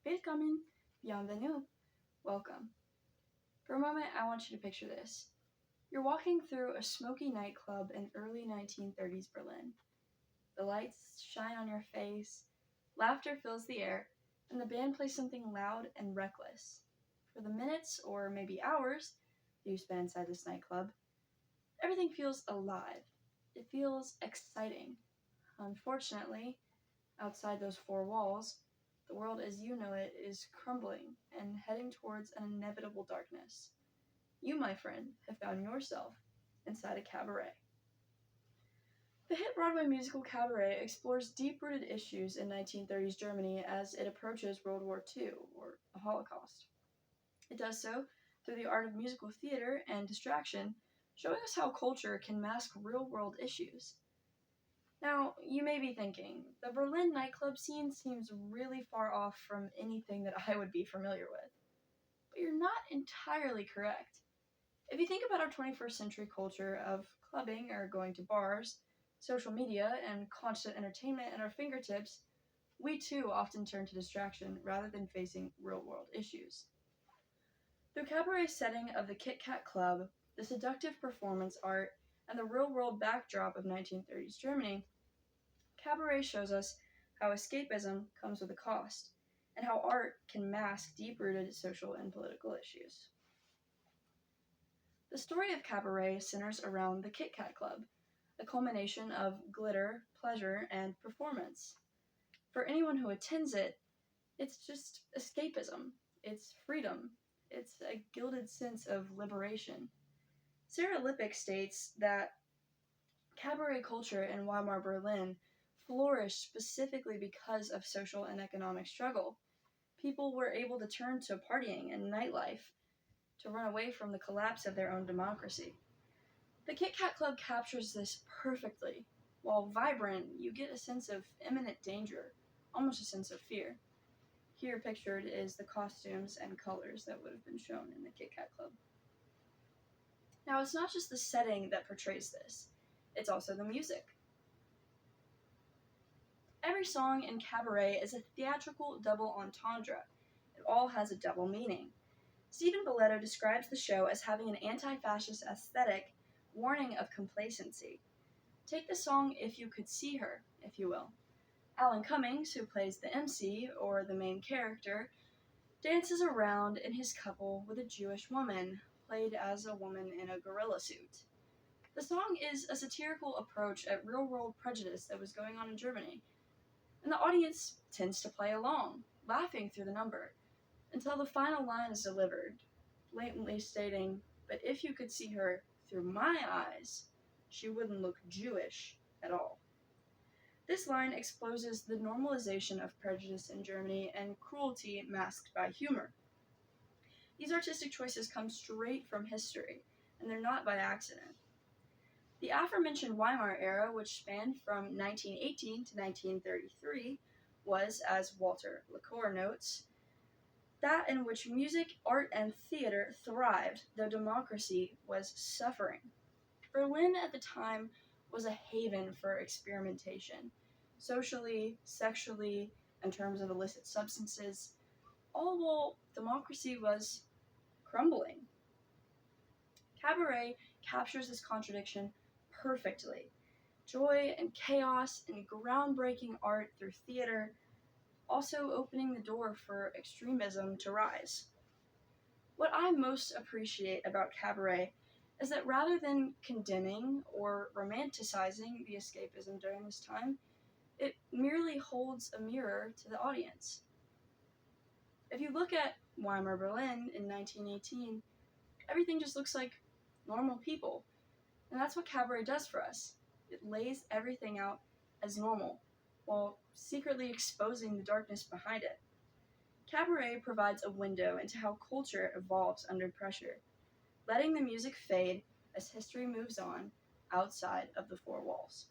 Willkommen, bienvenue, welcome. For a moment, I want you to picture this. You're walking through a smoky nightclub in early 1930s Berlin. The lights shine on your face, laughter fills the air, and the band plays something loud and reckless. For the minutes, or maybe hours, that you spend inside this nightclub, everything feels alive. It feels exciting. Unfortunately, outside those four walls, the world as you know it is crumbling and heading towards an inevitable darkness. You, my friend, have found yourself inside a cabaret. The hit Broadway musical Cabaret explores deep-rooted issues in 1930s Germany as it approaches World War II, or the Holocaust. It does so through the art of musical theater and distraction, showing us how culture can mask real-world issues. Now, you may be thinking, the Berlin nightclub scene seems really far off from anything that I would be familiar with. But you're not entirely correct. If you think about our 21st century culture of clubbing or going to bars, social media, and constant entertainment at our fingertips, we too often turn to distraction rather than facing real-world issues. The cabaret setting of the Kit Kat Club, the seductive performance art, and the real-world backdrop of 1930s Germany, Cabaret shows us how escapism comes with a cost, and how art can mask deep-rooted social and political issues. The story of Cabaret centers around the Kit Kat Club, a culmination of glitter, pleasure, and performance. For anyone who attends it, it's just escapism, it's freedom, it's a gilded sense of liberation. Sarah Lippick states that cabaret culture in Weimar Berlin flourished specifically because of social and economic struggle. People were able to turn to partying and nightlife to run away from the collapse of their own democracy. The Kit Kat Club captures this perfectly. While vibrant, you get a sense of imminent danger, almost a sense of fear. Here pictured is the costumes and colors that would have been shown in the Kit Kat Club. Now, it's not just the setting that portrays this, it's also the music. Every song in Cabaret is a theatrical double entendre. It all has a double meaning. Stephen Boletto describes the show as having an anti-fascist aesthetic, warning of complacency. Take the song If You Could See Her, if you will. Alan Cummings, who plays the MC, or the main character, dances around in his couple with a Jewish woman, played as a woman in a gorilla suit. The song is a satirical approach at real-world prejudice that was going on in Germany, and the audience tends to play along, laughing through the number, until the final line is delivered, blatantly stating, "But if you could see her through my eyes, she wouldn't look Jewish at all." This line exposes the normalization of prejudice in Germany and cruelty masked by humor. These artistic choices come straight from history, and they're not by accident. The aforementioned Weimar era, which spanned from 1918 to 1933, was, as Walter Lacour notes, that in which music, art, and theater thrived, though democracy was suffering. Berlin at the time was a haven for experimentation, socially, sexually, in terms of illicit substances, all while democracy was crumbling. Cabaret captures this contradiction perfectly. Joy and chaos and groundbreaking art through theater, also opening the door for extremism to rise. What I most appreciate about Cabaret is that rather than condemning or romanticizing the escapism during this time, it merely holds a mirror to the audience. If you look at Weimar Berlin in 1918, everything just looks like normal people. And that's what Cabaret does for us. It lays everything out as normal, while secretly exposing the darkness behind it. Cabaret provides a window into how culture evolves under pressure, letting the music fade as history moves on outside of the four walls.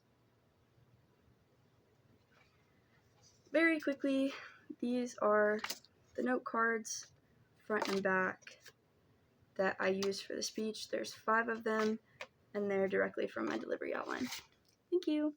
Very quickly, these are the note cards, front and back, that I used for the speech. There's 5 of them, and they're directly from my delivery outline. Thank you.